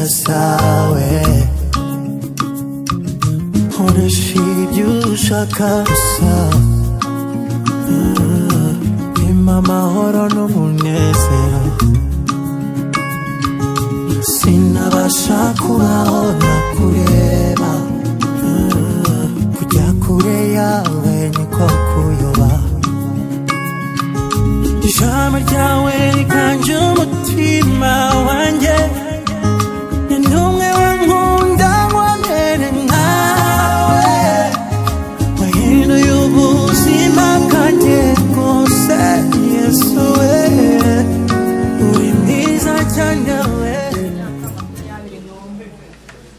zawe nkoresha ibyo ushaka gusa bimpa amahoro n'umunezero sinabasha kubaho nakureba kujya kure yawe niko kuyoba ijambo ryawe riganje umutima wanjye ni numwe wankunda wamere nkawe wahinduye ubuzima bwanjye bwose Yesu we uri mwiza cyane we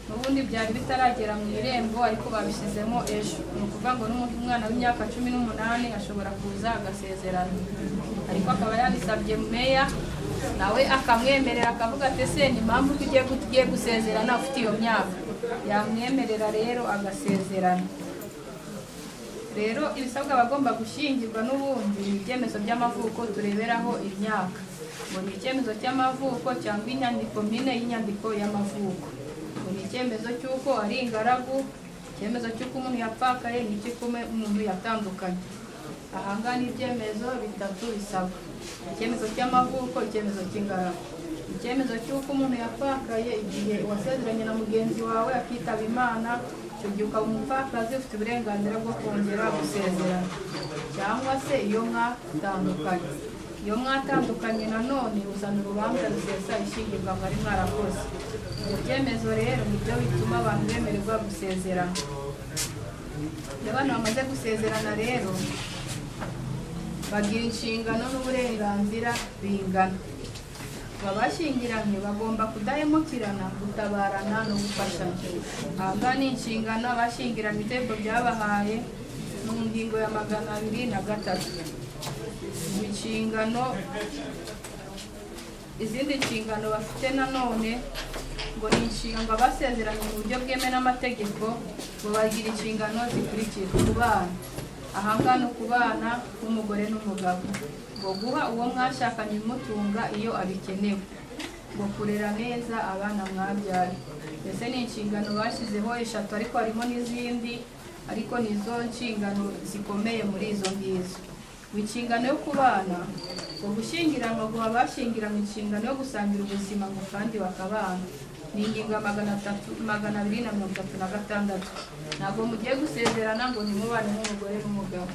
ubundi byari bitaragera mu irembo ariko babishyizemo ejo ni ukuvuga ngo n'umwana w'imyaka 18 ashobora kuza agasezerana ariko akaba yabisabye meya nawe akamwemerera akavuga ati ese ni mpamvu tugiye gusezerana ufite iyo myaka yamwemerera rero agasezerana rero ibisabwa bagomba gushingirwa n'ubundi ibyemezo by'amavuko tureberaho imyaka ngo ni icyemezo cy'amavuko cyangwa inyandiko mine y'inyandiko y'amavuko ngo ni icyemezo cy'uko ari ingaragu icyemezo cy'uko umuntu yapfakaye n'icyo umuntu yatandukanye ahanga ni ibyemezo bitatu bisabwa icyemezo cy'amavuko icyemezo cy'ingaragu icyemezo cy'uko umuntu yapfakaye igihe wasezeranye na mugenzi wawe akitaba Imana icyo gihe ukaba umupfakazi ufite uburenganzira bwo kongera gusezerana cyangwa se iyo mwatandukanye nanone uzana urubanza rusesa ishingirwa mwari mwarakoze ibyo byemezo rero nibyo bituma abantu bemererwa gusezerana iyo abantu bamaze gusezerana rero bagira inshingano n'uburenganzira bingana abashyingiranywe bagomba kudahemukirana gutabarana no gufashanya aha ni inshingano abashyingiranywe itegeko byabahaye mu ngingo ya 203 inshingano izindi nshingano bafite nanone ngo ni inshingano abasezeranye mu buryo bwemewe n'amategeko ngo bagira inshingano zikurikira kubana ahanga no kubana n'umugore n'umugabo ngo guha uwo mwashakanye imutunga iyo abikenewe ngo kurera neza abana mwabyaye mbese ni inshingano bashyizeho 3 ariko harimo n'izindi ariko nizo nshingano zikomeye muri izo ngizo inshingano yo kubana ngo gushyingiranwa guha abashyingiranywe inshingano yo gusangira ubuzima ngo kandi bakabana ni ingingo ya 236 ntabwo mugiye gusezerana ngo nimubane n'umugore n'umugabo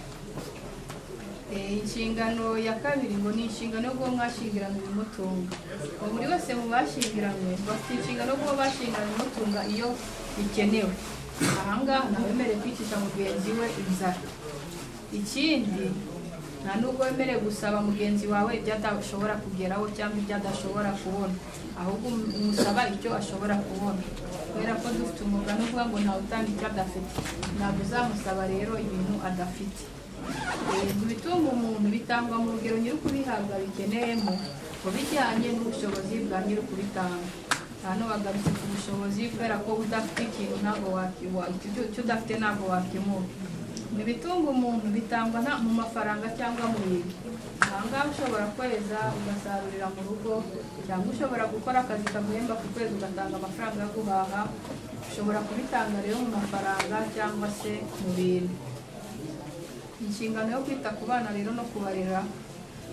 inshingano ya kabiri ngo ni inshingano yo guha mwashyingiranywe ibimutunga ngo buri wese mu bashyingiranywe bafite inshingano yo guha bashyingiranywe ibimutunga iyo bikenewe ahangaha ntawemerewe kwicisha mugenzi we inzara ikindi nta nubwo wemerewe gusaba mugenzi wawe ibyo adashobora kugeraho cyangwa ibyo adashobora kubona ahubwo umusaba icyo ashobora kubona kubera ko dufite umugani uvuga ngo ntawe utanga icyo adafite ntabwo uzamusaba rero ibintu adafite ibitunga umuntu bitangwa mu rugero nyiri ukubihabwa bikeneyemo ngo bijyanye n'ubushobozi bwa nyiri ukubitanga hano bagarutse ku bushobozi kubera ko udafite ikintu ntabwo icyo udafite ntabwo wakemura ibitunga umuntu bitangwa mu mafaranga cyangwa mu bintu ahangaha ushobora kweza ugasarurira mu rugo cyangwa ushobora gukora akazi kaguhemba ku kwezi ugatanga amafaranga yo guhaha ushobora kubitanga rero mu mafaranga cyangwa se mu bintu inshingano yo kwita ku bana rero no kubarera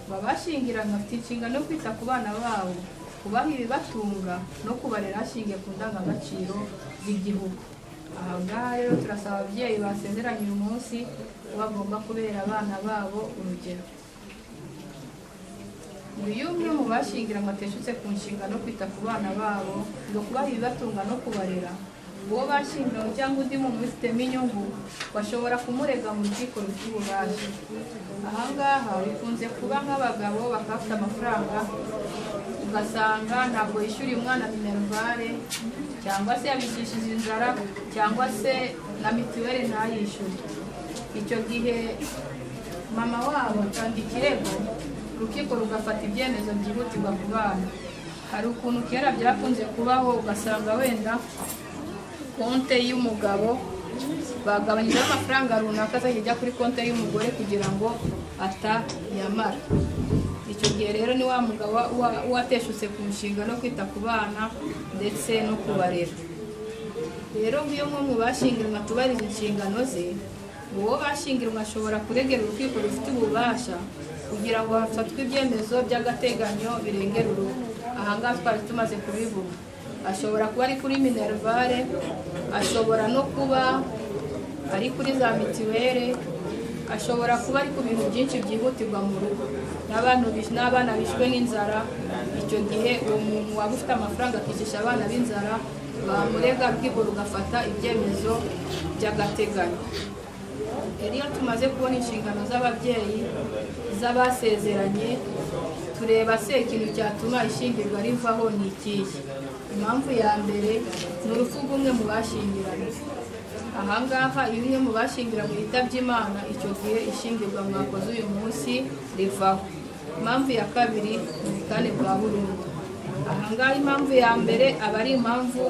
babashyingiranywe bafite inshingano yo kwita ku bana babo kubaha ibibatunga no kubarera hashingiye ku ndangagaciro z'igihugu ahangaha rero turasaba ababyeyi basezeranye uyu munsi bagomba kubera abana babo urugero iyo umwe mu bashyingiranywe ateshutse ku nshingano yo kwita ku bana babo ngo kubaha ibibatunga no kubarera uwo bashyingiranywe cyangwa undi muntu ubifitemo inyungu bashobora kumurega mu rukiko rw'ububasha ahangaha bikunze kuba nk'abagabo bakafite amafaranga ugasanga ntabwo yishyuriye umwana minervare cyangwa se yabikishije inzara cyangwa se na mituweli ntayishyure icyo gihe mama wabo atanga ikirego urukiko rugafata ibyemezo byihutirwa ku bana hari ukuntu kera byakunze kubaho ugasanga wenda konte y'umugabo bagabanyijeho amafaranga runaka azajya ajya kuri konte y'umugore kugira ngo atayamara icyo gihe rero ni wa mugabo wateshutse ku nshinga no kwita ku bana ndetse no kubarera. Rero nk'iyo umwe mu bashyingiranywe atubahirije inshingano ze, uwo bashyingiranywe ashobora kuregera urukiko rufite ububasha kugira ngo hafatwe ibyemezo by'agateganyo birengera urugo. Aha ngaha twari tumaze kubivuga, ashobora kuba ari kuri minervare, ashobora no kuba ari kuri za mitiwere, ashobora kuba ari ku bintu byinshi byihutirwa mu rugo, n'abana bishwe n'inzara. Icyo gihe uwo muntu waba ufite amafaranga akicisha abana b'inzara, bamurega urukiko rugafata ibyemezo by'agateganyo. Rero iyo tumaze kubona inshingano z'ababyeyi z'abasezeranye, tureba se ikintu cyatuma ishyingirwa rivaho ni ikihe. Impamvu ya mbere ni urupfu rw'umwe mu bashyingiranywe. Aha ngaha iyo umwe mu bashyingiranywe yitabye Imana, icyo gihe ishyingirwa mwakoze uyu munsi rivaho. Impamvu ya kabiri ni ubutane bwa burundu. Aha ngaha impamvu ya mbere aba ari impamvu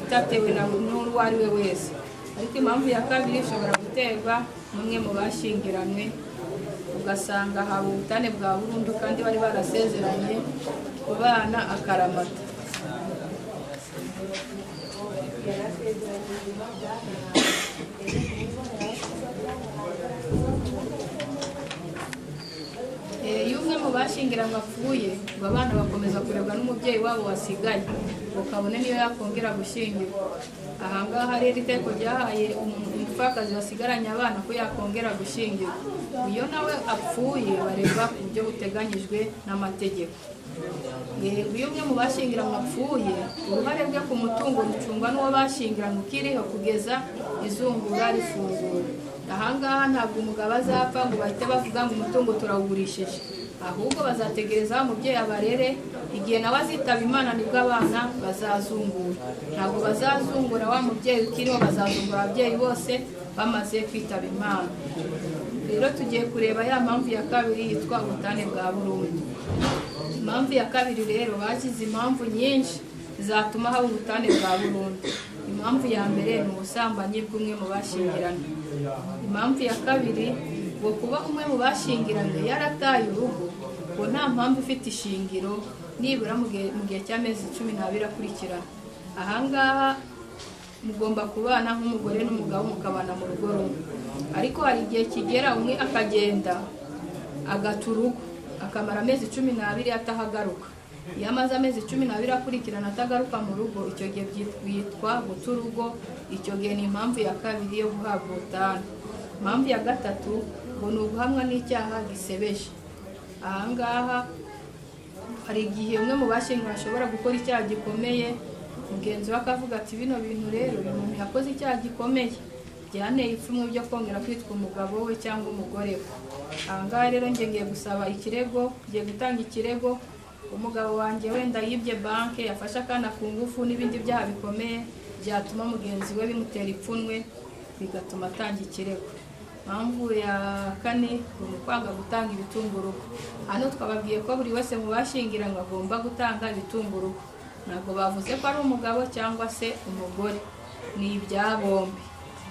itatewe n'uwo ari we wese, ariko impamvu ya kabiri ishobora guterwa n'umwe mu bashyingiranywe, ugasanga haba ubutane bwa burundu kandi bari barasezeranye ku bana akaramata. Iyo umwe mu bashyingiranywe apfuye, ngo abana bakomeza kurebwa n'umubyeyi wabo wasigaye, ukabone niyo yakongera gushyingirwa. Aha ngaha rero iteko ryahaye umupfakazi wasigaranye abana ko yakongera gushyingirwa. Iyo nawe apfuye bareba ku buryo buteganyijwe n'amategeko. Iyo umwe mu bashyingiranywe apfuye, uruhare rwe ku mutungo rucungwa n'uwo bashyingiranywe ukiriho kugeza izungura rifungura. Aha ngaha ntabwo umugabo azapfa ngo bahite bavuga ngo umutungo turawugurishije, ahubwo bazategereza umubyeyi abarere, igihe nawe azitaba Imana nibwo abana bazazungura. Ntabwo bazazungura wa mubyeyi ukiriho, bazazungura ababyeyi bose bamaze kwitaba Imana. Rero tugiye kureba ya mpamvu ya kabiri yitwa ubutane bwa burundu. Impamvu ya kabiri rero bagize impamvu nyinshi zatuma haba ubutane bwa burundu. Impamvu ya mbere ni ubusambanyi bw'umwe mu bashyingiranywe. Impamvu ya kabiri ngo kuba umwe mu bashyingiranywe yarataye urugo, ngo nta mpamvu ifite ishingiro, nibura mu gihe cy'amezi 12 akurikirana. Aha ngaha mugomba kubana nk'umugore n'umugabo mukabana mu rugo rumwe, ariko hari igihe kigera umwe akagenda agata urugo akamara amezi 12 atahagaruka. Iyo amaze amezi 12 akurikirana atagaruka mu rugo, icyo gihe byitwa guta urugo. Icyo gihe ni impamvu ya kabiri yo guhabwa ubutane. Impamvu ya gatatu ngo ni uguhamwa n'icyaha gisebeje. Aha ngaha hari igihe umwe mu bashyingiranywe ashobora gukora icyaha gikomeye, mugenzi we akavuga ati bino bintu rero uyu muntu yakoze icyaha gikomeye, byanteye ipfunwe byo kongera kwitwa umugabo we cyangwa umugore we. Aha ngaha rero ngiye gusaba ikirego, ngiye gutanga ikirego. Umugabo wanjye wenda yibye banke, yafashe akana ku ngufu n'ibindi byaha bikomeye byatuma mugenzi we bimutera ipfunwe, bigatuma atanga ikirego. Impamvu ya kane ni kwanga gutanga ibitunga urugo. Hano twababwiye ko buri wese mu bashyingiranywe agomba gutanga ibitunga urugo. Ntabwo bavuze ko ari umugabo cyangwa se umugore, ni ibya bombi.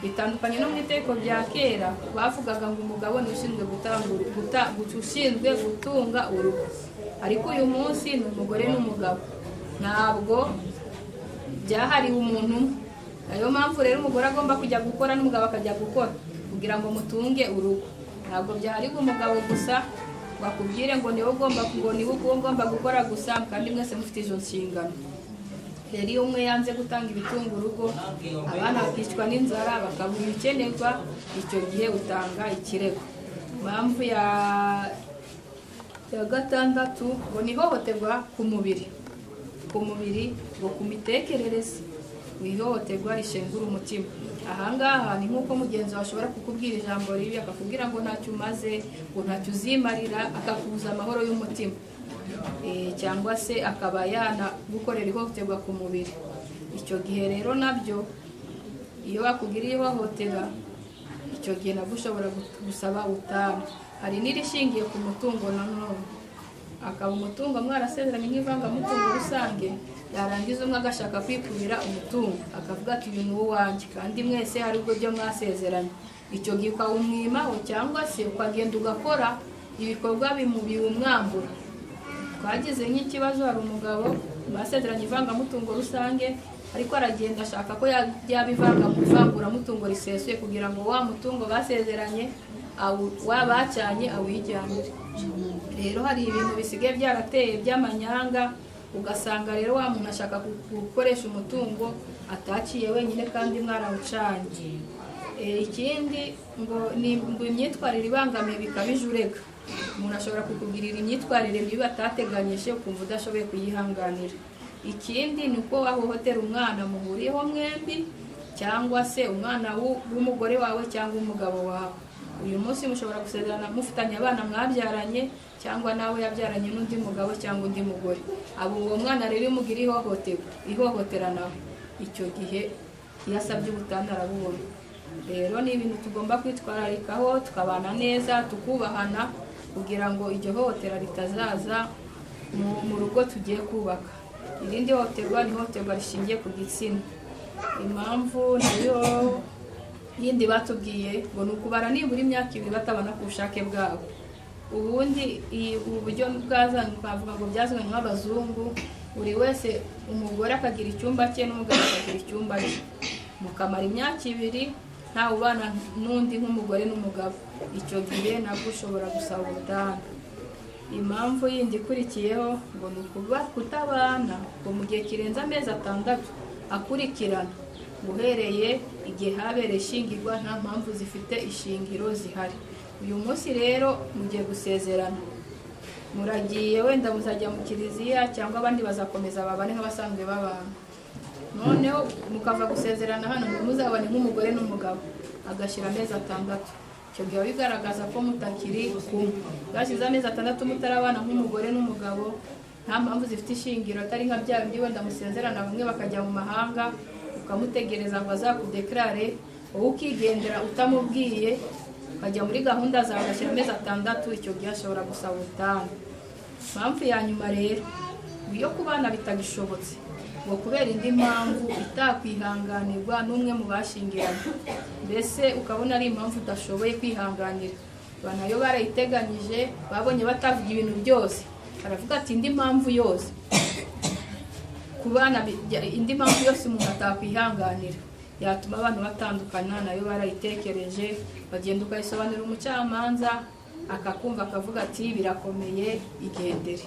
Bitandukanye no mu iteko bya kera bavugaga ngo umugabo ni ushinzwe ushinzwe gutunga urugo, ariko uyu munsi ni umugore n'umugabo, ntabwo byahariwe umuntu. Nayo mpamvu rero umugore agomba kujya gukora n'umugabo akajya gukora kugira ngo mutunge urugo. Ntabwo byahariwe umugabo gusa bakubwire ngo niwe ugomba gukora gusa, kandi mwese mufite izo nshingano. Rero iyo umwe yanze gutanga ibitunga urugo, abana bakicwa n'inzara, bakabura ibikenerwa, icyo gihe utanga ikirego. Impamvu ya gatandatu ngo ni ihohoterwa ku mubiri. Ku mubiri ngo ku mitekerereze, ihohoterwa rishengura umutima. Aha ngaha ni nk'uko mugenzi wawe ashobora kukubwira ijambo ribi, akakubwira ngo ntacyo umaze, ngo ntacyo uzimarira, akakubuza amahoro y'umutima. Cyangwa se akaba yanagukorera ihohoterwa ku mubiri. Icyo gihe rero nabyo iyo bakugiriye ihohotera, icyo gihe nabwo ushobora gusaba ubutane. Hari n'irishingiye ku mutungo nanone, akaba umutungo mwarasezeranye nk'ivangamutungo rusange, yarangiza umwe agashaka kwikubira umutungo akavuga ati uyu ni uwanjye, kandi mwese hari ubwo byo mwasezeranye. Icyo gihe ukawumwimaho cyangwa se ukagenda ugakora ibikorwa biwumwambura, twagize nk'ikibazo, hari umugabo basezeranye ivangamutungo rusange ariko aragenda ashaka ko yaba ivanguramutungo risesuye kugira ngo wa mutungo basezeranye wabacanye awijyanire. Rero hari ibintu bisigaye byarateye by'amanyanga, ugasanga rero wa muntu ashaka gukoresha umutungo ataciye wenyine kandi mwarawucanye. Ikindi ngo ni imyitwarire ibangamiye bikabije urega. Umuntu ashobora kukugirira imyitwarire mibi atateganyije ukumva udashoboye kuyihanganira. Ikindi ni uko wahohotera umwana muhuriyeho mwembi, cyangwa se umwana w'umugore wawe cyangwa umugabo wawe. Uyu munsi mushobora gusezerana mufitanye abana mwabyaranye, cyangwa nawe yabyaranye n'undi mugabo cyangwa undi mugore. Uwo mwana rero umugira ihohotera nawe, icyo gihe yasabye ubutane arabubona. Rero ni ibintu tugomba kwitwararikaho, tukabana neza, tukubahana, kugira ngo iryo hohotera ritazaza mu rugo tugiye kubaka. Irindi hohoterwa ni ihohoterwa rishingiye ku gitsina. Impamvu nayo yindi batubwiye ngo ni ukubara nibura imyaka 2 batabana ku bushake bwabo. Ubundi uburyo bwazanye twavuga ngo byazanywe nk'abazungu, buri wese umugore akagira icyumba cye n'umugabo akagira icyumba cye, mukamara imyaka 2 nta ubana n'undi nk'umugore n'umugabo. Icyo gihe nabwo ushobora gusaba ubutane. Impamvu yindi ikurikiyeho ngo ni kutabana ngo mu gihe kirenze amezi 6 akurikirana, uhereye igihe habereye ishingirwa nta mpamvu zifite ishingiro zihari. Uyu munsi rero mugiye gusezerana, muragiye wenda muzajya mu kiliziya cyangwa abandi bazakomeza babane nk'abasanzwe babana. Noneho mukava gusezerana hano muzabane nk'umugore n'umugabo agashira amezi 6. Icyo gihe bigaragaza ko mutakiri kumwe. Gashize amezi 6 mutarabana nk'umugore n'umugabo, nta mpamvu zifite ishingiro atari nka bya bindi wenda musezerana bamwe bakajya mu mahanga ukamutegereza ngo azakudeklare, wowe ukigendera utamubwiye, ukajya muri gahunda zawe agashyira amezi 6. Icyo gihe ashobora gusaba ubutane. Impamvu ya nyuma rero iyo kubana bitagishobotse ngo kubera indi mpamvu itakwihanganirwa n'umwe mu bashingiranye, mbese ukabona ari impamvu udashoboye kwihanganira, banayo barayiteganyije, babonye batavuga ibintu byose, baravuga ati indi mpamvu yose kubana, indi mpamvu yose umuntu atakwihanganira yatuma abantu batandukana, nayo barayitekereje, bagenda ukayisobanurira umucamanza akakumva akavuga ati birakomeye igendere.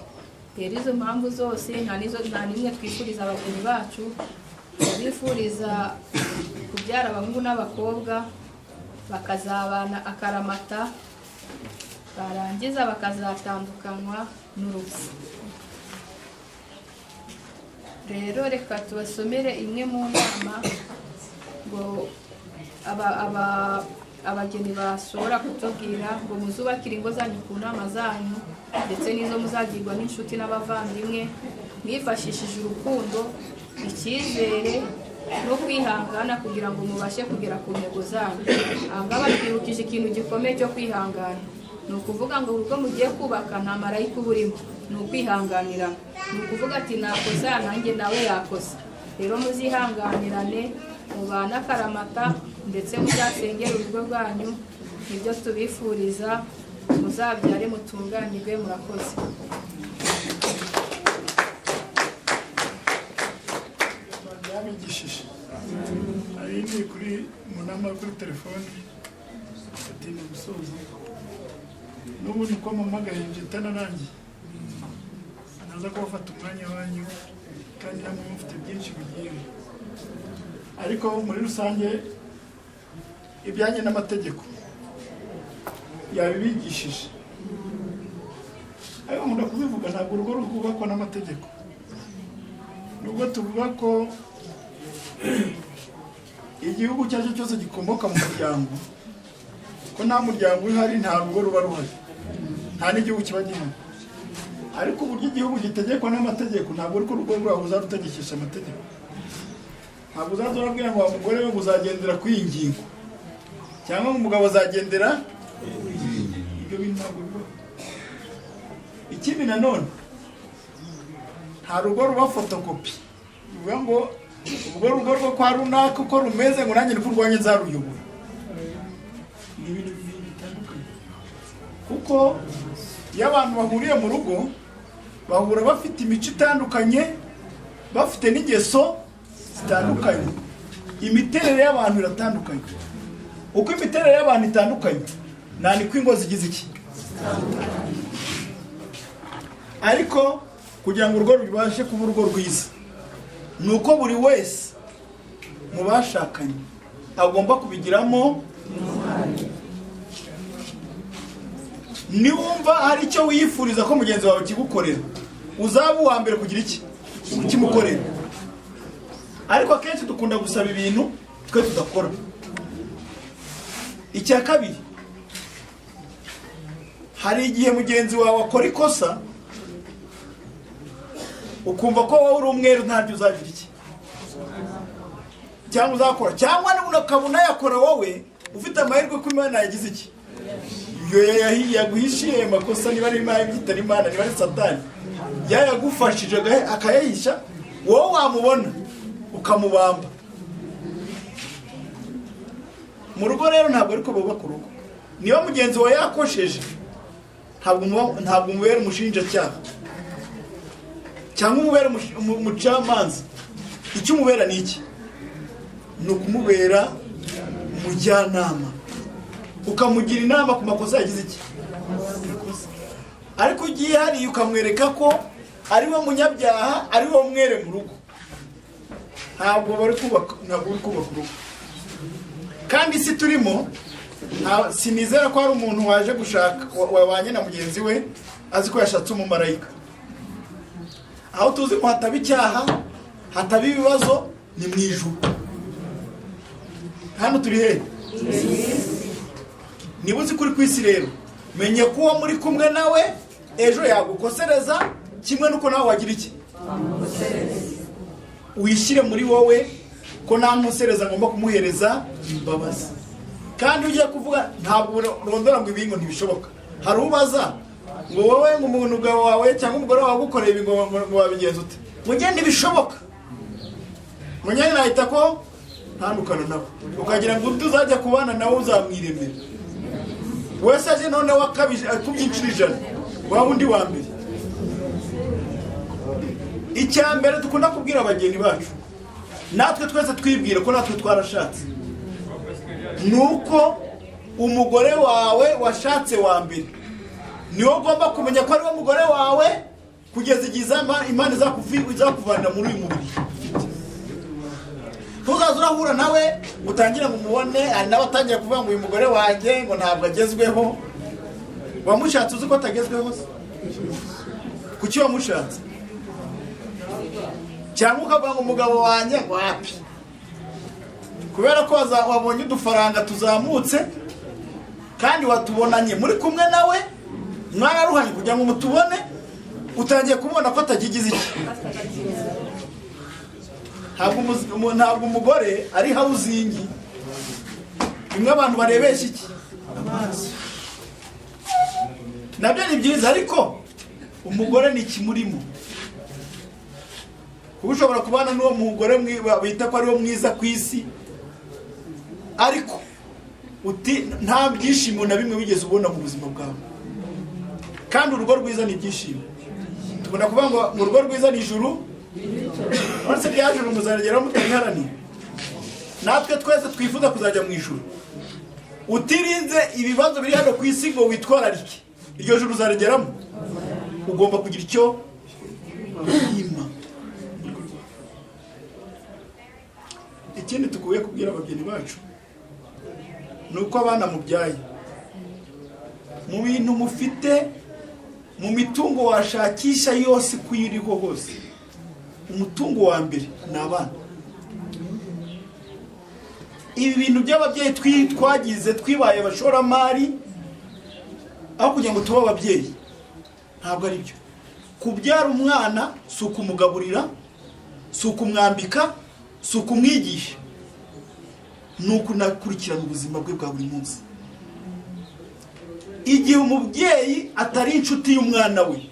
Rero izo mpamvu zose nta nimwe twifuriza abageni bacu. Bifuriza kubyara abahungu n'abakobwa bakazabana akaramata, barangiza bakazatandukanywa n'urupfu. Rero reka tubasomere imwe mu nama ngo abageni bashobora kutubwira ngo muzubakire ingo zanyu ku nama zanyu ndetse n'izo muzagirwa n'inshuti n'abavandimwe, mwifashishije urukundo, icyizere no kwihangana kugira ngo mubashe kugera ku ntego zanyu. Aha batwibukije ikintu gikomeye cyo kwihangana. Ni ukuvuga ngo urugo mugiye kubaka nta marayika uburimo, ni ukwihanganira. Ni ukuvuga ati nakosa nanjye nawe yakosa. Rero muzihanganirane, mubana akaramata ndetse muzasengera urugo rwanyu. Nibyo tubifuriza, muzabyare mutunganyirwe. Murakoze. Yabigishije ayindi kuri munama kuri telefone ati ni gusoza n'ubu niko mpamagaye njyitana nanjye naza kubafata umwanya wanyu kandi namwe mufite byinshi bigiye, ariko muri rusange ibyanjye n'amategeko yabibigishije. Ariko nkunda kubivuga, ntabwo urugo rwubakwa n'amategeko. Nubwo tuvuga ko igihugu cyacu cyose gikomoka mu muryango, ko nta muryango uhari nta rugo ruba ruhari, nta n'igihugu kiba gihari. Ariko uburyo igihugu gitegekwa n'amategeko ntabwo ariko urugo rwawe uzarutegekesha amategeko. Ntabwo uzaza urabwira ngo wa mugore we uzagendera ku iyi ngingo cyangwa umugabo azagendera ibyo bintu ntabwo bibaho. Ikindi nanone nta rugo ruba fotokopi, bivuga ngo ubwo rugo rwo kwa runaka uko rumeze ngo nanjye niko urwanye nzaruyobora. Ni ibintu bitandukanye, kuko iyo abantu bahuriye mu rugo bahura bafite imico itandukanye, bafite n'ingeso zitandukanye. Imiterere y'abantu iratandukanye. Uko imiterere y'abantu itandukanye, niko ingo zigize iki? Ariko kugira ngo urugo rubashe kuba urugo rwiza, nuko buri wese mu bashakanye agomba kubigiramo. Niwumva hari icyo wiyifuriza ko mugenzi wawe kigukorera, uzaba uwa mbere kugira iki? Kimukorera. Ariko akenshi dukunda gusaba ibintu twe tudakora. Icya kabiri, hari igihe mugenzi wawe akora ikosa ukumva ko wowe uri umweru ntabyo uzagira iki cyangwa uzakora, cyangwa unakabona yakora wowe ufite amahirwe ko Imana yagize iki, iyo yaguhishiye makosa, niba ari Imana byitari Imana, niba ari Satani yayagufashije akayahisha, wowe wamubona ukamubamba. Mu rugo rero ntabwo ariko bubaka urugo. Niba mugenzi wawe yakosheje, ntabwo umubera umushinjacyaha cyangwa umubera umucamanza. Icyo umubera ni iki? Ni ukumubera umujyanama, ukamugira inama ku makosa yagize iki. Ariko ugiye hariya ukamwereka ko ari we munyabyaha, ari we mwere mu rugo, ntabwo uri kubaka urugo. Kandi isi turimo, sinizera ko hari umuntu waje gushaka wabanye na mugenzi we azi ko yashatse umumarayika. Aho tuzi ko hataba icyaha, hataba ibibazo, ni mu ijuru. Hano turi he? Niba uzi kuri ku isi rero, menye ko uwo muri kumwe nawe ejo yagukosereza, kimwe nuko nawe wagira iki? Wishyire muri wowe ko nta nkosereza ngomba kumuhereza imbabazi. Kandi ugiye kuvuga ntabwo urondora ngo ibingo ntibishoboka. Hari ubaza ngo wowe nk'umuntu wawe cyangwa umugore wawe gukorera ibi ngo wabigenza ute? Mugende bishoboka. Munyane nahita ko ntandukana nawe, ukagira ngo uzajya kubana nawe uzamwiremera. Wese aje none wakabije akubyinshirije wa undi wa mbere. Icya mbere dukunda kubwira abageni bacu, natwe twese twibwira ko natwe twarashatse, nuko umugore wawe washatse wa mbere niwo ugomba kumenya ko ari we mugore wawe kugeza igihe Imana izakuvanira muri uyu mubiri. Tuzaza urahura nawe utangira ngo umubone, hari n'abatangira kuvuga ngo uyu mugore wanjye ngo ntabwo agezweho. Wamushatse uzi ko atagezweho se? Kuki wamushatse? Cyangwa ukavuga ngo umugabo wanjye wapi, kubera ko wabonye udufaranga tuzamutse kandi watubonanye muri kumwe nawe, mwararuhanye kugira ngo mutubone, utangiye kubona ko atagigize iki. Ntabwo umugore ari hawuzingi imwe abantu barebesha iki amaso. Nabyo ni byiza, ariko umugore ni ikimurimo. Kuba ushobora kubana n'uwo mugore bita ko ari wo mwiza ku isi, ariko nta byishimo na bimwe wigeze ubona mu buzima bwawe. Kandi urugo rwiza ni ibyishimo. Tubona kuvuga ngo mu rugo rwiza ni ijuru, uretse rya juru muzageraho mutabiharanira. Natwe twese twifuza kuzajya mu ijuru. Utirinze ibibazo biri hano ku isi ngo witwararike iryo juru uzaregeramo, ugomba kugira icyo yima. Ikindi tukuye kubwira abageni bacu, nuko abana mubyaye, mu bintu mufite, mu mitungo washakisha yose kuyiriho hose, umutungo wa mbere ni abana. Ibi bintu by'ababyeyi twagize twibaye abashoramari aho kugira ngo tube ababyeyi, ntabwo ari byo. Kubyara umwana si ukumugaburira, si ukumwambika, si ukumwigisha, ni ukunakurikirana ubuzima bwe bwa buri munsi. Igihe umubyeyi atari inshuti y'umwana we,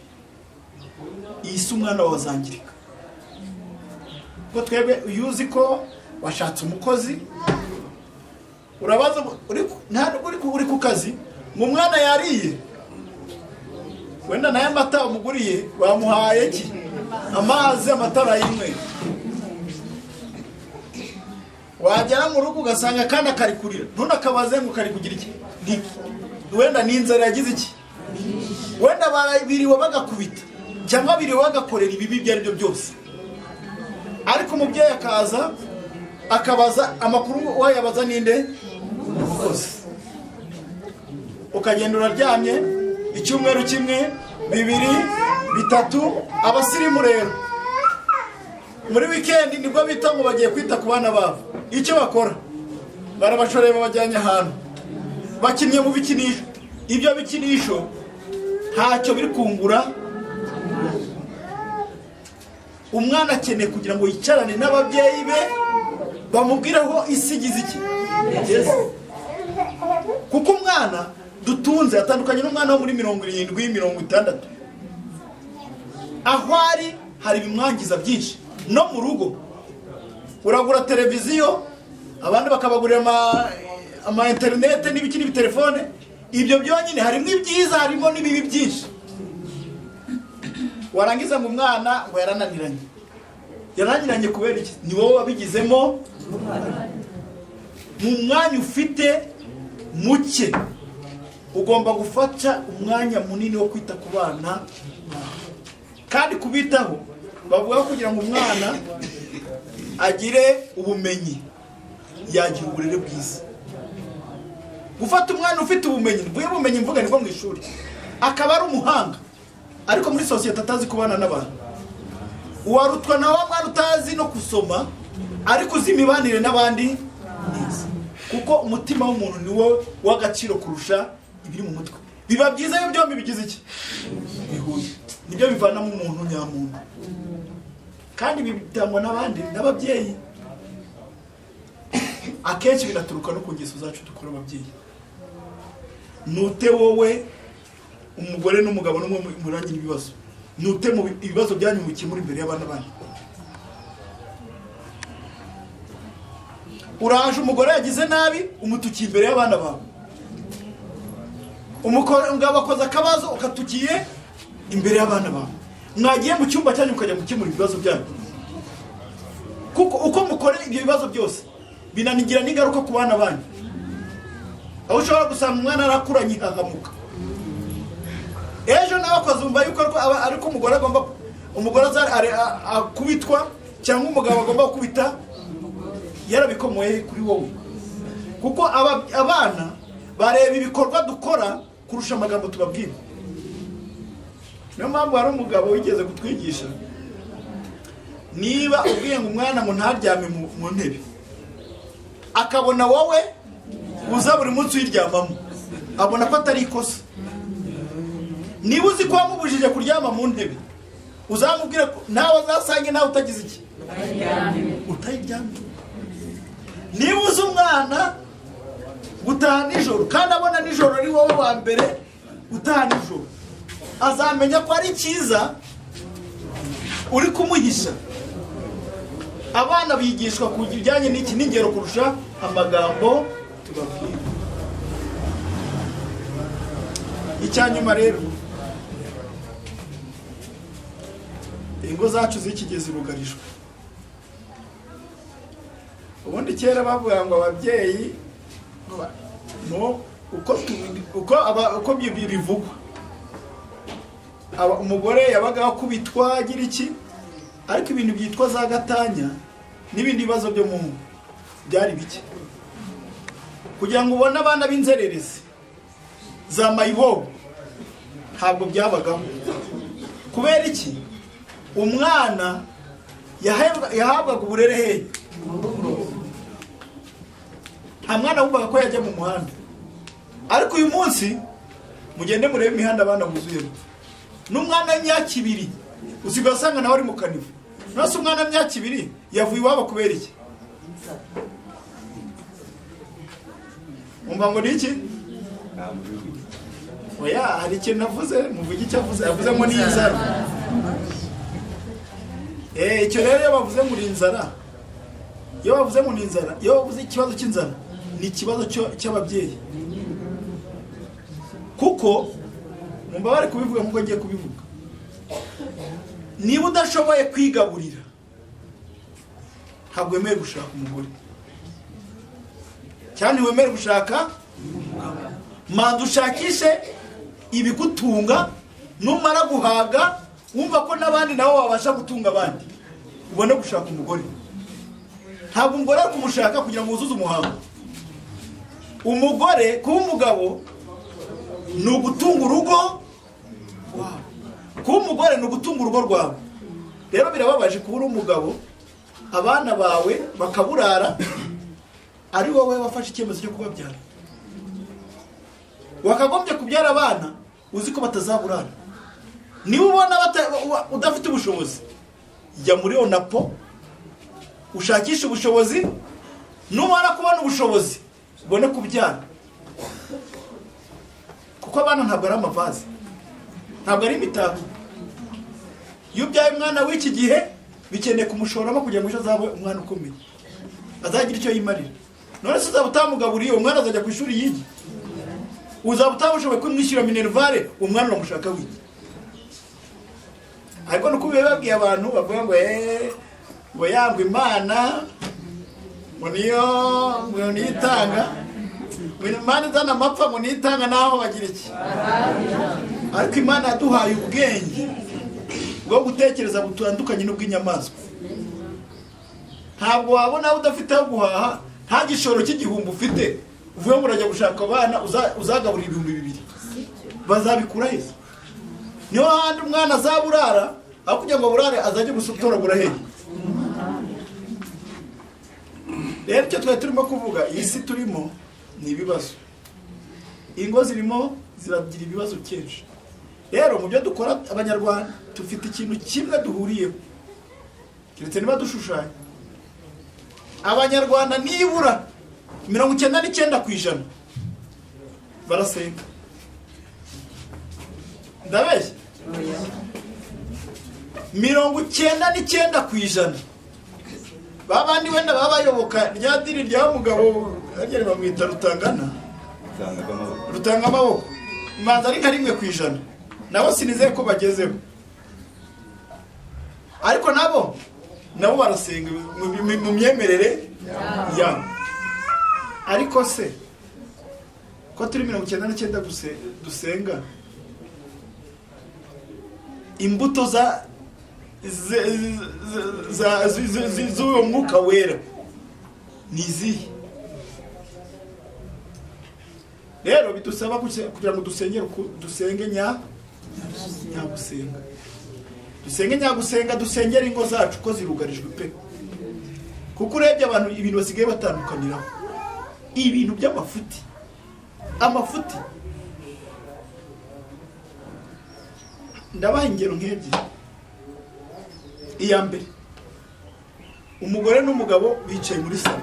iyi si umwana wawe azangirika. Kuko twebwe uyuzi ko washatse umukozi, urabaza uri ku kazi ngo umwana yariye, wenda nayo amata umuguriye bamuhaye ki amazi amatara y'imwe wagera mu rugo ugasanga kandi akari kurira ntunakabaze ngo kari kugira iki wenda n'inzara yagize iki wenda biriwe bagakubita cyangwa biriwe bagakorera ibibi ibyo ari byo byose ariko umubyeyi akaza akabaza amakuru wayabaza ninde umukozi ukagenda uraryamye icyumweru kimwe 2 3 abasirimu rero muri weekend nibwo bita ngo bagiye kwita ku bana babo icyo bakora barabashoreye babajyanye ahantu bakinnye mu bikinisho ibyo bikinisho ntacyo biri kungura umwana akeneye kugira ngo yicarane n'ababyeyi be bamubwireho isigize iki kuko umwana dutunze atandukanye n'umwana wo muri 70 60 aho hari ibimwangiza byinshi no mu rugo uragura televiziyo abandi bakabagurira ama internet n'ibiki n'ibitelefone ibyo byonyine harimo ibyiza harimo n'ibibi byinshi warangiza ngo umwana ngo yarananiranye kubera iki ni wowe wabigizemo mu mwanya ufite muke ugomba gufata umwanya munini wo kwita ku bana kandi kubitaho bavuga kugira ngo umwana agire ubumenyi yagira uburere bwiza gufata umwana ufite ubumenyi ubumenyi mvuga ni bwo mu ishuri akaba ari umuhanga ariko muri societe atazi kubana n'abantu uwarutwa na wa mwana utazi no kusoma ariko uzi imibanire n'abandi neza kuko umutima w'umuntu niwo w'agaciro kurusha ibiri mu mutwe biba byiza iyo byombi bigize iki bihuye nibyo bivana mu muntu nyamuntu kandi bitangwa n'abandi n'ababyeyi akenshi binaturuka no ku ngeso zacu dukora ababyeyi nute wowe umugore n'umugabo n'umwe murangira ibibazo nute mu ibibazo byanyu mukimura imbere y'abana bandi uraje umugore yagize nabi umutukiye imbere y'abana bawe umugabo akoze akabazo ukatukiye imbere y'abana bawe mwagiye mu cyumba cyanyu ukajya gukemura ibibazo byanyu kuko uko mukora ibyo bibazo byose binanigira n'ingaruka ku bana banyu aho ushobora gusanga umwana arakuranye ihagamuka ejo nawe akozumva yuko ariko umugore akubitwa cyangwa umugabo agomba gukubita yarabikomoye kuri wowe kuko abana bareba ibikorwa dukora kurusha amagambo tubabwira niyo mpamvu hari umugabo wigeze kutwigisha niba ubwiye ngo umwana ngo ntaryame mu ntebe akabona wowe uza buri munsi uyiryamamo abona ko atari ikosa niba uzi ko wamubujije kuryama mu ntebe uzamubwire ko nawe azasange nawe utagize iki utayiryamye niba uzi umwana gutaha nijoro kandi abona nijoro ari wowe wa mbere utaha nijoro azamenya ko ari cyiza uri kumuhisha abana bigishwa ku bijyanye n'iki n'ingero kurusha amagambo tubabwira icyanyuma rero ingo zacu zikigeze bugarijwe ubundi kera bavuga ngo ababyeyi no uko bivugwa umugore yabaga akubitwa agira iki ariko ibintu byitwa za gatanya n'ibindi bibazo byo mu byari bike kugira ngo ubone abana b'inzererezi za mayibobo ntabwo byabagaho kubera iki umwana yahabwaga uburere hehe nta mwana wumvaga ko yajya mu muhanda ariko uyu munsi mugende murebe imihanda abana buzuyemo n'umwana w'imyaka 2 usigaye asanga nawe ari mu kanivu nose umwana w'imyaka 2 yavuye iwabo kubera iki umva ngo ni iki oya hari ikintu navuze muvuge icyo avuze yavuze ngo ni inzara icyo rero iyo bavuze ngo ni inzara iyo bavuze ngo ni inzara iyo bavuze ikibazo cy'inzara ni ikibazo cy'ababyeyi kuko mumba bari kubivuga nkuko ngiye kubivuga. Niba udashoboye kwigaburira ntabwo wemerewe gushaka umugore cyane, wemerewe gushaka manza ushakishe ibigutunga, numara guhaga wumva ko n'abandi nabo babasha gutunga abandi ubone gushaka umugore. Ntabwo umugore ari kumushaka kugira ngo uzuze umuhango. Umugore kuba umugabo ni ugutunga urugo wawe, kuba umugore ni ugutunga urugo rwawe. Rero birababaje kuba uri umugabo abana bawe bakaburara ari wowe wafashe icyemezo cyo kubabyara. Wakagombye kubyara abana uzi ko batazaburana. Niba ubona udafite ubushobozi, jya muri Onapo ushakisha ubushobozi, numara kubona ubushobozi ubone kubyara. Kuko abana ntabwo ari amavaze, ntabwo ari imitako. Iyo ubyaye umwana w'iki gihe bikeneye kumushoramo kugira ngo azabe umwana ukomeye, azagira icyo yimarira. None se uzaba utamugaburiye umwana azajya ku ishuri yigi? Uzaba utamushoboye kumwishyura minervare umwana uramushaka wiki? Ariko nuko babwiye abantu bavuga ngo yangwa Imana ngo niyo nitanga, Imana izana amapfa ngo nitanga naho bagira iki. Ariko Imana yaduhaye ubwenge bwo gutekereza butandukanye n'ubw'inyamaswa. Ntabwo wabona udafite aho guhaha, nta gishoro cy'igihumbi ufite, uvuye ngo urajya gushaka abana uzagaburira 2,000, bazabikura heza? Niyo handi umwana azaburara, aho kugira ngo burare azajye gusotoragura hehe. Rero icyo twari turimo kuvuga, iyi si turimo ni ibibazo. Ingo zirimo ziragira ibibazo byinshi. Rero mu byo dukora abanyarwanda dufite ikintu kimwe duhuriyeho, kiretse niba dushushanya. Abanyarwanda nibura 99% barasenga. Ndabeshya? 99% babandi wenda babayoboka rya diri rya mugabo agere bamwita rutanga amaboko, manza ari nka 1%. Nabo sinizeye ko bagezeho, ariko nabo barasenga mu myemerere yabo. Ariko se ko turi 99% dusenga, imbuto z'uwo mwuka wera ni izihe? Rero bidusaba kugira ngo dusenge nyagusenga. Dusenge nyagusenga, dusengera ingo zacu ko zirugarijwe pe. Kuko urebye abantu ibintu basigaye batandukaniraho, ibintu by'amafuti, amafuti. Ndabaha ingero nk'ebyiri. Iya mbere, umugore n'umugabo bicaye muri salo,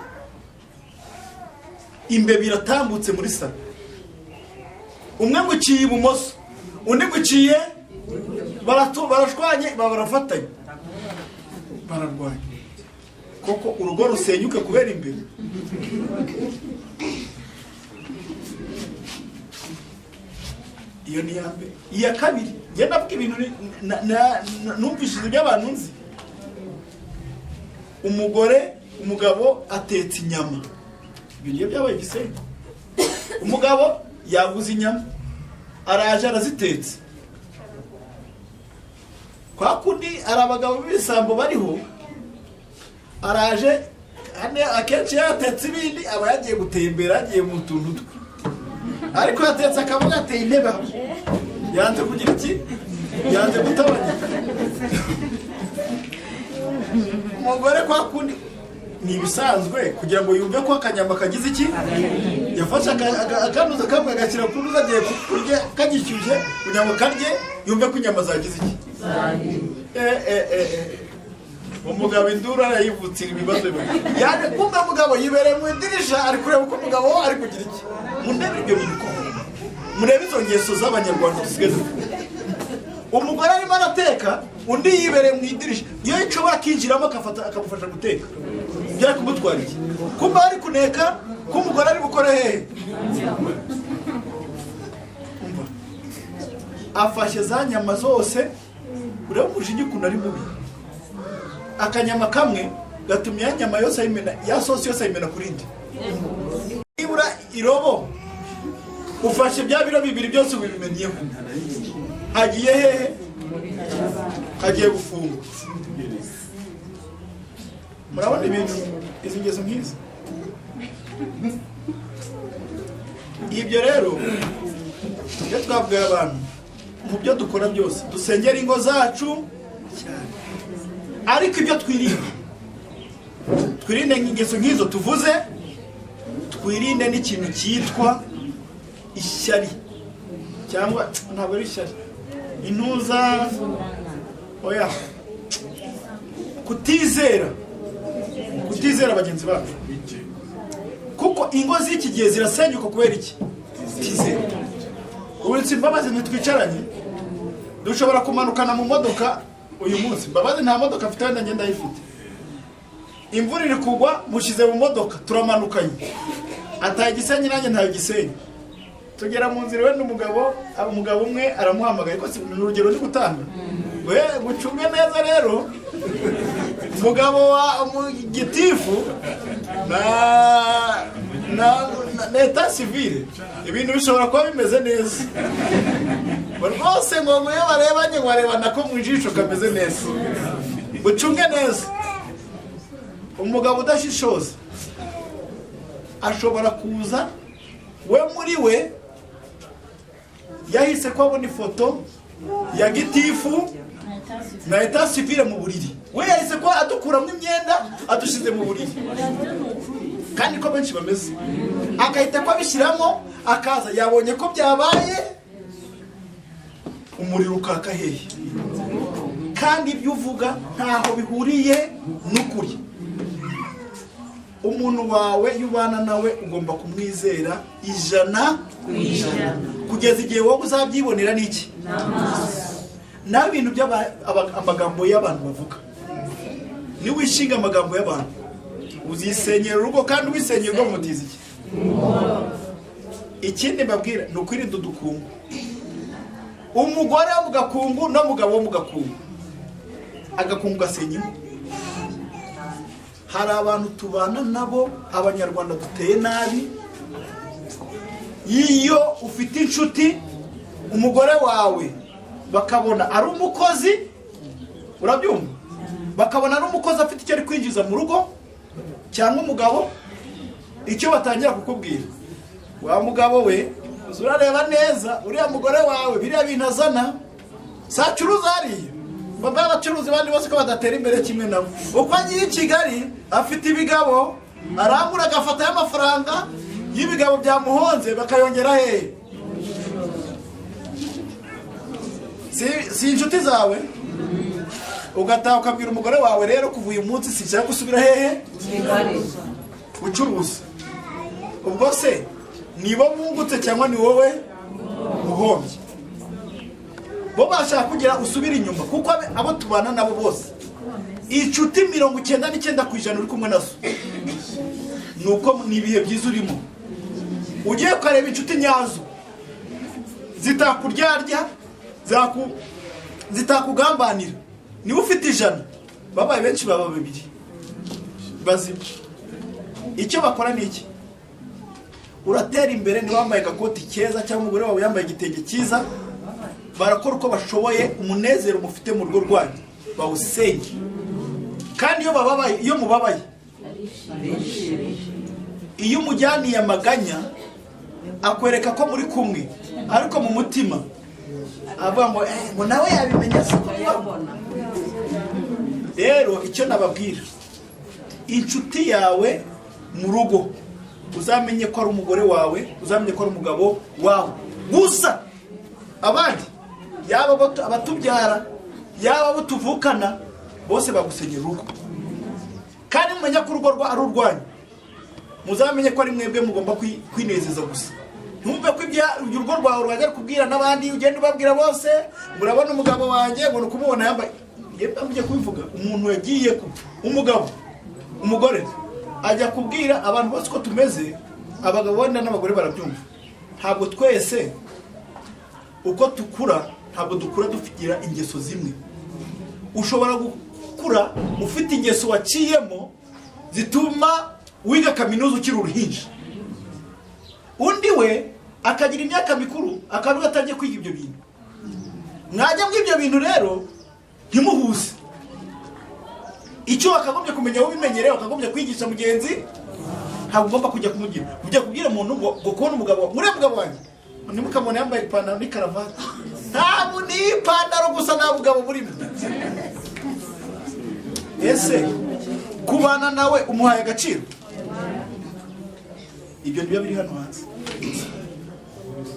imbeba iratambutse muri salo, umwe nguciye ibumoso undi nguciye, barashwanye barafatanye bararwanya. Koko urugo rusenyuke kubera imbeba? Iyo ni ya mbere. Iya kabiri, genda vuga ibintu numvishije by'abantu nzi. Umugabo atetse inyama, ibiryo byabaye igisenyi. Umugabo yaguze inyama, araje arazitetse. Kwa kundi ari abagabo b'ibisambo bariho, araje akenshi yatetse ibindi aba yagiye gutembera, agiye mu tuntu twe. Ariko yatetse akavuga ateye intebe, yanze kugira iki, yanze gutabanyika. Umugore kwa kundi ni ibisanzwe kugira ngo yumve ko akanyama kagize iki, yafashe akanuza kamwe agashyira ku ruza agiye kurya kagishyushye kugira ngo karye yumve ko inyama zagize iki. Umugabo indura arayivutsira ibibazo bimwe. Yane kumva umugabo yibereye mu idirisha ari kureba uko umugabo ari kugira iki. Mundebe ibyo bintu, murebe izo ngeso z'abanyarwanda dusigaye. Umugore arimo arateka, undi yibereye mu idirisha, iyo nshobora kinjiramo akamufasha guteka, byari kumutwara iki? Kumba ari kuneka, ko umugore ari gukora hehe? afashe za nyama zose, ureba umujinya ukuntu ari mubi, akanyama kamwe gatumye ya nyama yose ayimena, ya sosi yose ayimena kuri ndi. Nibura irobo ufashe bya biro bibiri byose ubimenyeho, agiye hehe? Agiye gufunga. Murabona ibintu izi ngeso nk'izi? Ibyo rero iyo twabwira abantu mu byo dukora byose dusengera ingo zacu cyane, ariko ibyo twirinde nk'ingeso nk'izo tuvuze, twirinde n'ikintu cyitwa ishyari, cyangwa ntabwo ari ishyari, intuza, oya, kutizera bagenzi bacu, kuko ingo z'iki gihe zirasenyuka kubera iki? Tizera. Uretse Mbabazi ntitwicaranye, dushobora kumanukana mu modoka uyu munsi, Mbabazi nta modoka afite, wenda ngenda ayifite, imvura iri kugwa, mushize mu modoka, turamanukanye, ataye Gisenyi nanjye ntaye Gisenyi, tugera mu nzira, we umugabo umwe aramuhamagaye, ko ni urugero ndi gutanga, we gucunge neza rero, umugabo wa gitifu na leta civile, ibintu bishobora kuba bimeze neza rwose, ngo iyo barebanye barebana ko mu jisho kameze neza. Gucunge neza, umugabo udashishoza ashobora kuza, we muri we yahise ko abona ifoto ya gitifu na leta civile mu buriri, we yahise ko adukuramo imyenda adushize mu buriri, kandi ko benshi bameze, agahita ko abishyiramo, akaza yabonye ko byabaye, umuriro ukaka hehe, kandi ibyo uvuga ntaho bihuriye n'ukuri. Umuntu wawe iyo ubana nawe ugomba kumwizera 100%, kugeza igihe wowe uzabyibonera n'iki? Nawe ibintu by'amagambo y'abantu bavuga, niwishinga amagambo y'abantu uzisenyera urugo, kandi ubisenyera urugo mutiza iki? Ikindi mbabwira ni ukwirinda udukungu, umugore wo mu gakungu n'umugabo wo mu gakungu, agakungu gasenya ingo. Hari abantu tubana nabo, abanyarwanda duteye nabi, iyo ufite inshuti, umugore wawe bakabona ari umukozi, urabyumva, bakabona ari umukozi afite icyo ari kwinjiza mu rugo, cyangwa umugabo, icyo batangira kukubwira, wa mugabo we urareba neza, uriya mugore wawe biriya bintu azana sacuruza hariya, baba abacuruzi bandi bose ko badatera imbere kimwe nabo. Uko agiye i Kigali afite ibigabo, arambura agafata y'amafaranga y'ibigabo byamuhonze, bakayongera hehe? Si inshuti zawe? Ugataha ukabwira umugore wawe, rero kuva uyu munsi sinshaka gusubira hehe? Ucuruza. Ubwo se nibo bungutse cyangwa ni wowe muhombye? Bo bashaka kugira usubira inyuma, kuko abo tubana nabo bose inshuti 99% uri kumwe nazo, nuko ni ibihe byiza urimo. Ugiye kureba inshuti nyazo zitakuryarya, zitakugambanira, niba ufite 100 babaye benshi, baba 2 bazima. Icyo bakora ni iki? Uratera imbere, ni wambaye agakoti keza cyangwa umugore wawe yambaye igitenge cyiza, barakora uko bashoboye, umunezero mufite mu rugo rwanyu bawusenye. Kandi iyo mubabaye, iyo umujyaniye amaganya akwereka ko muri kumwe, ariko mu mutima avuga ngo nawe yabimenya se kubona. Rero icyo nababwira, inshuti yawe mu rugo uzamenye ko ari umugore wawe, uzamenye ko ari umugabo wawe gusa. Abandi yaba abatubyara, yaba abo tuvukana, bose bagusenyera urugo. Kandi mumenya ko urugo ari urwanyu, muzamenye ko ari mwebwe mugomba kwinezeza gusa. Ntumve ko urugo rwawe rwajya kubwira n'abandi, ugenda ubabwira bose, murabona umugabo wanjye ngo nukumubona yambaye. Yemwe mujye kubivuga, umuntu yagiye ku umugabo, umugore ajya kubwira abantu bose ko tumeze, abagabo wenda n'abagore barabyumva. Ntabwo twese uko tukura ntabwo dukura dufigira ingeso zimwe. Ushobora gukura ufite ingeso waciyemo zituma wiga kaminuza ukiri uruhinja, undi we akagira imyaka mikuru akavuga atajya kwiga ibyo bintu. Mwajya mw'ibyo bintu rero ntimuhuze. Icyo wakagombye kumenya wowe bimenyereye, wakagombye kwigisha mugenzi, ntabwo ugomba kujya kumugira. Ujya kubwira umuntu ngo kubona umugabo, muri mugabo wanjye nimukabona yambaye ipantaro n'ikaravati, ntabwo ni ipantaro gusa nta mugabo burimo. Ese kubana nawe umuhaye agaciro? Ibyo nibyo biri hano hanze,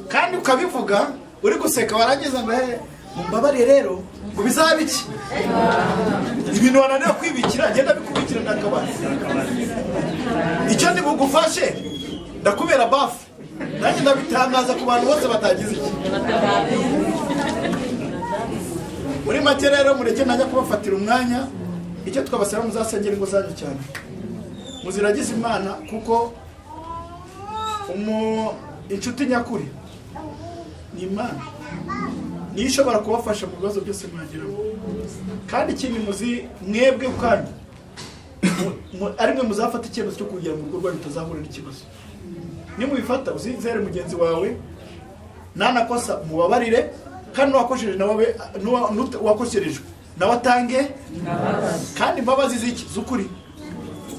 kandi ukabivuga uri guseka, warangiza ngo mumbabarire rero ngo bizaba iki, ibintu wananiwe kwibikira genda bikubikira nakabana. Icyo ndi bugufashe ndakubera bafu, nanjye ndabitangaza ku bantu bose batagize iki. Muri make rero mureke najya kubafatira umwanya. Icyo twabasaba muzasengera ingo zanyu cyane, muziragize Imana, kuko inshuti nyakuri ni Imana, niyo ishobora kubafasha mu bibazo byose mwagiramo. Kandi ikindi muzi mwebwe kandi ari mwe muzafata icyemezo cyo kugira mu rugo rwanyu rutazahura n'ikibazo. Nimubifata uzizere mugenzi wawe, nanakosa mubabarire, kandi n'uwakoshereje nawe n'uwakosherejwe nawe atange kandi imbabazi z'iki z'ukuri.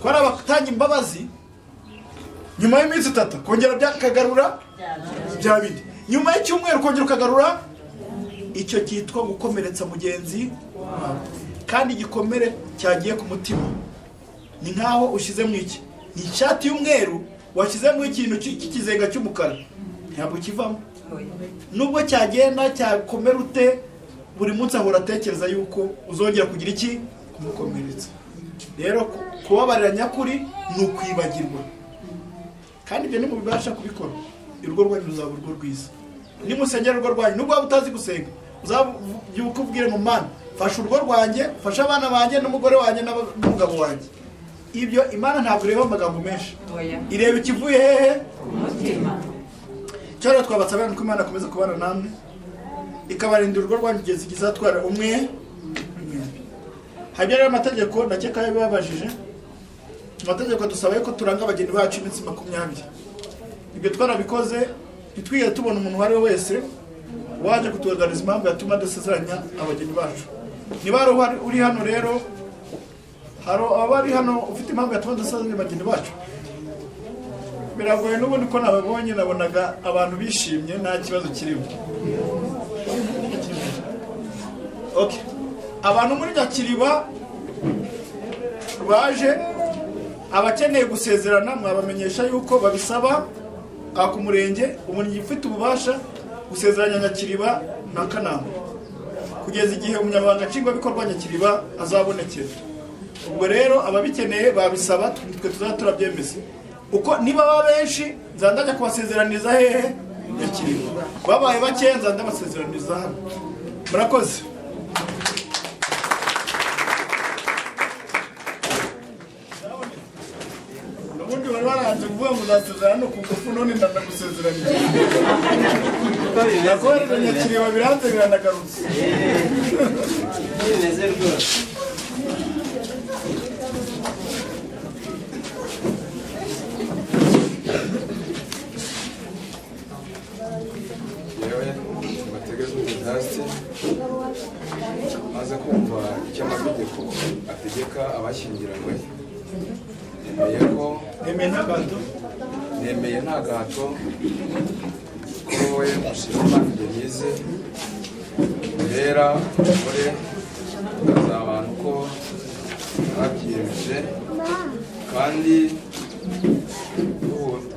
Ko ari abatanga imbabazi nyuma y'iminsi 3 kongera byakagarura bya bindi, nyuma y'icyumweru kongera ukagarura. Icyo cyitwa gukomeretsa mugenzi wawe, kandi igikomere cyagiye ku mutima ni nkaho ushize mu iki, ni ishati y'umweru washyize mu ikintu cy'ikizenga cy'umukara, ntabwo kivamo. Nubwo cyagenda cyakomera ute, buri munsi ahora atekereza yuko uzongera kugira iki, kumukomeretsa. Rero kubabarira nyakuri ni ukwibagirwa, kandi ibyo nimubibasha kubikora, urugo rwanyu ruzaba urugo rwiza. Nimusengera urugo rwanyu, nubwo waba utazi gusenga, uzabyuka ubwire mu Mana, fasha urugo rwanjye, fasha abana banjye n'umugore wanjye n'umugabo wanjye. Ibyo Imana ntabwo ireba amagambo menshi, ireba ikivuye hehe, umutima. Cyo rero twabasabira ko Imana akomeza kubana namwe, ikabarinda urugo rwanyu igihe zigizatwara umwe. Habya rero amategeko ndakeka yababajije. Amategeko dusaba ko turanga abageni bacu iminsi 20. Ibyo twarabikoze, ntitwigeze tubona umuntu wari wese waje kutugaragariza impamvu yatuma dusezeranya abageni bacu. Niba uri hano rero, haro abari hano ufite impamvu yatuma dusezeranya abageni bacu, biragoye. N'ubundi ko nababonye nabonaga abantu bishimye, nta kibazo kirimo. Okay, abantu muri Nyakiriba baje, abakeneye gusezerana mwabamenyesha yuko babisaba ku murenge. Umurenge ufite ububasha gusezeranya Nyakiriba na Kanama kugeza igihe umunyamabanga nshingwabikorwa Nyakiriba azabonekera. Ubwo rero ababikeneye babisaba, twe tuzaturabyemeza. Uko niba baba benshi nzandajya kubasezeraniza hehe, Nyakiriba. Babaye bake nzandabasezeraniza hano. Murakoze. Ubundi bari baranze kuvuga ngo uzasezerana ku ngufu, none ndagusezeraniza. Nakorera Nyakiriba biranze biranagarutse. Neze rwose. Maze kumva icyo amategeko ategeka abashyingiranywe, nemeye nta gahato ko wowe Mushimiyimana Denise ubera umugore ukazabana uko babyiyemeje, kandi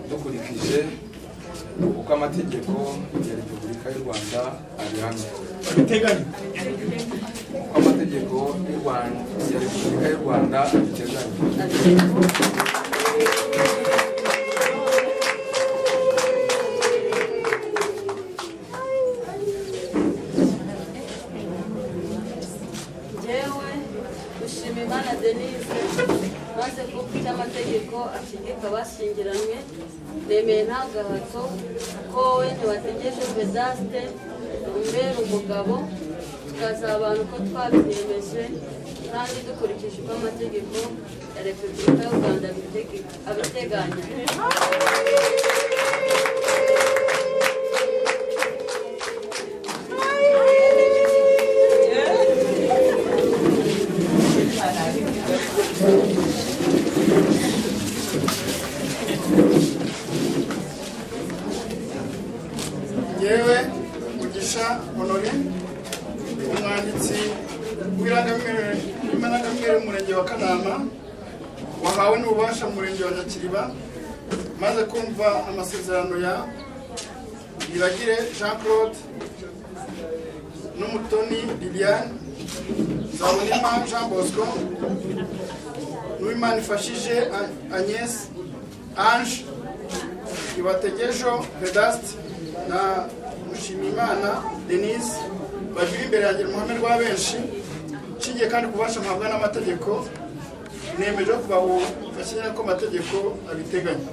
dukurikije uko amategeko ya Repubulika y'u Rwanda abihamya. Uko amategeko ya Repubulika y'u Rwanda abiteganya. Jewe Mushimiyimana Denise maze kumva icyo amategeko ategeka abashyingiranywe, nemeye nta gahato ko wowe ntiwategeje Vedaste umbere umugabo tukazabana uko twabyiyemeje kandi dukurikije uko amategeko ya Repubulika y'u Rwanda abiteganya. yewe Mugisha Honore, umwanditsi w'Irangamirere y'Umurenge wa Kanama, wahawe n'ububasha mu Murenge wa Nyakiriba, maze kumva amasezerano ya Iragire Jean Claude n'Umutoni Liliane, Nzabonimpa Jean Bosco, n'Uwimanifashije Agnès Ange, Ibategejo Vedaste na Mushimiyimana Denise bagira imbere yanjye mu ruhame rwa benshi, nshingiye kandi kubasha mpabwa n'amategeko, nemeje kubafashanya ko amategeko abiteganya.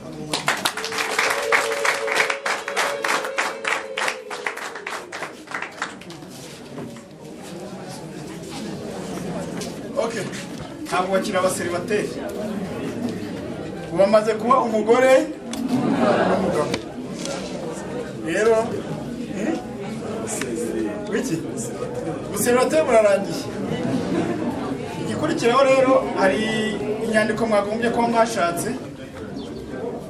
Okay, ntabwo bakiri abaseribateri, bamaze kuba umugore n'umugabo. Rero wiki guseribateri burarangiye. Igikurikiraho rero hari inyandiko mwagombye ko mwashatse,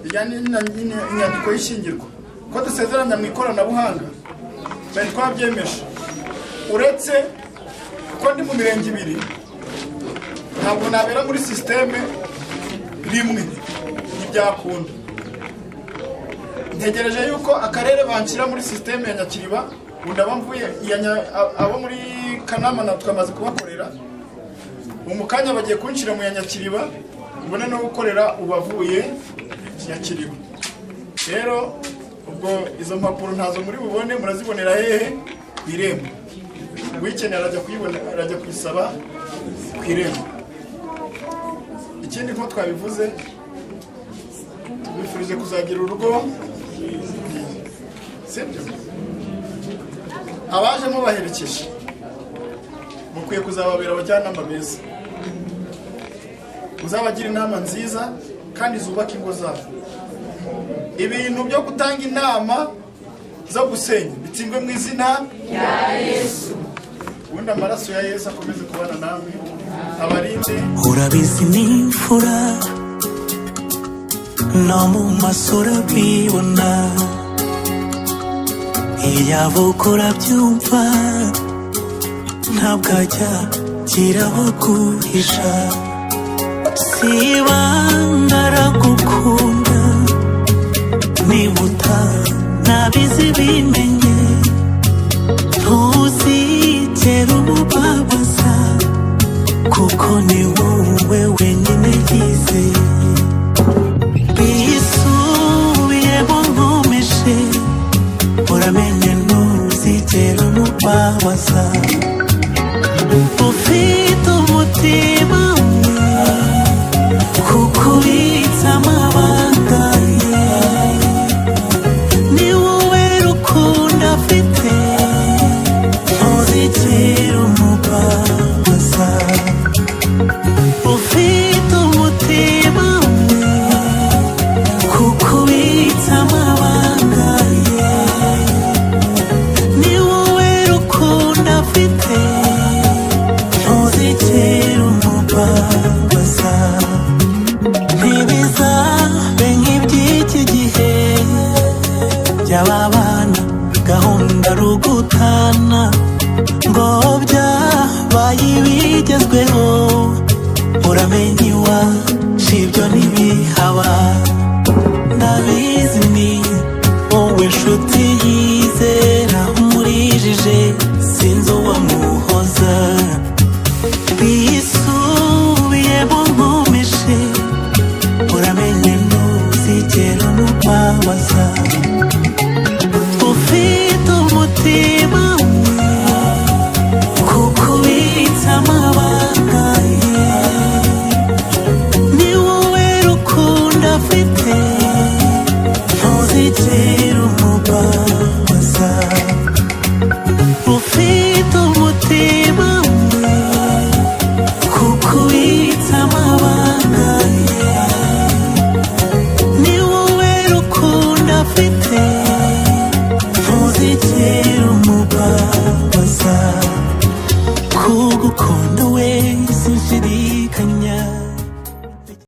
inyandiko y'ishingirwa ko dusezeranya mu ikoranabuhanga, bari twabyemeje. Uretse ko ndi mu mirenge ibiri, ntabwo nabera muri systeme rimwe, ntibyakunda. Ntegereje yuko akarere banshyira muri systeme ya Nyakiriba, undaba mvuye abo muri Kanama na twamaze kubakorera, mu kanya bagiye kunshira mu ya Nyakiriba, mbone no gukorera ubavuye Nyakiriba. Rero ubwo izo mpapuro ntazo muri bubone, murazibonera hehe? Irembo. Wikenera arajya kuyisaba ku irembo. Ikindi ko twabivuze, tubifurije kuzagira urugo, sibyo? Abaje mubaherekeje mukwiye kuzababera abajyanama beza, muzabagira inama nziza kandi zubaka ingo zabo. Ibintu byo gutanga inama zo gusenya bitsindwe mu izina rya Yesu. Ubundi amaraso ya Yesu akomeze kubana namwe, abarinde. Urabizi n'imfura no mu masura bibona, iyabukora byumva ntabwo ajya kiraho guhisha. Sibanga aragukunda, niba utanabizi bimenye, ntuzigere umubabaza, kuko ni wowe wenyine yizeye. Bisubiyemo nkomeje, uramenye ntuzigere umubabaza. Ufite umutima kukubitsa amabanga ye, ni wowe rukundo afite, ntuzigere umubabaza. Ufite umutima kukubitsa amabanga ye, ni wowe rukundo afite, ntuzigere umubabaza. Ntibizabe nk'iby'iki gihe by'ababana gahunda rugutana, ngo byabaye ibigezweho. Uramenye iwacu ibyo ntibihaba, ndabizi ni wowe nshuti yizera, umurijije sinzi uwamuhoza. Bisubiyemo nkomeje, uramenye ntuzigere umubabaza. Ufite umutima kukubitsa amabanga ye, ni wowe rukundo afite, ntuzigere